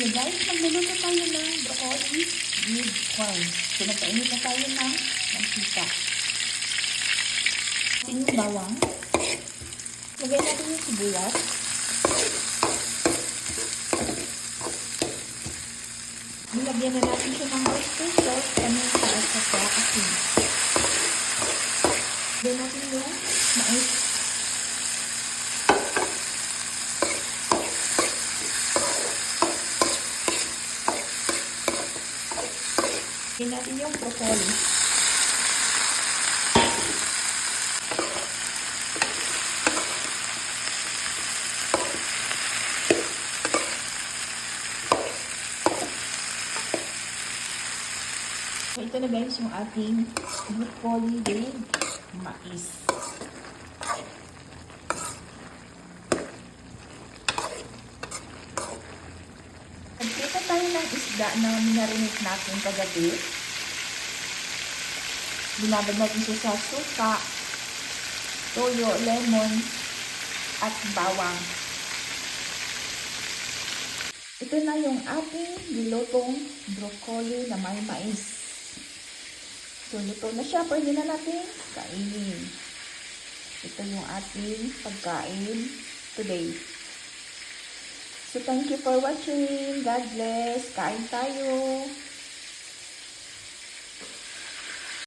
So guys, magluluto tayo ng broccoli with corn. So nagpainit na tayo ng mantika. Atin yung bawang. Lagay natin yung sibuyas. Nilagyan na natin siya ng oyster sauce, paminta at saka asin. Lagyan natin yung mais. Lagyan natin yung broccoli. So, ito na guys yung ating broccoli with mais. Nagprito tayo ng isda na minarinate natin kagabi. Binabad natin siya sa suka, toyo, lemon, at bawang. Ito na yung ating nilutong broccoli na may mais. So, luto na siya. Pwede na natin kainin. Ito yung ating pagkain today. So, thank you for watching. God bless. Kain tayo.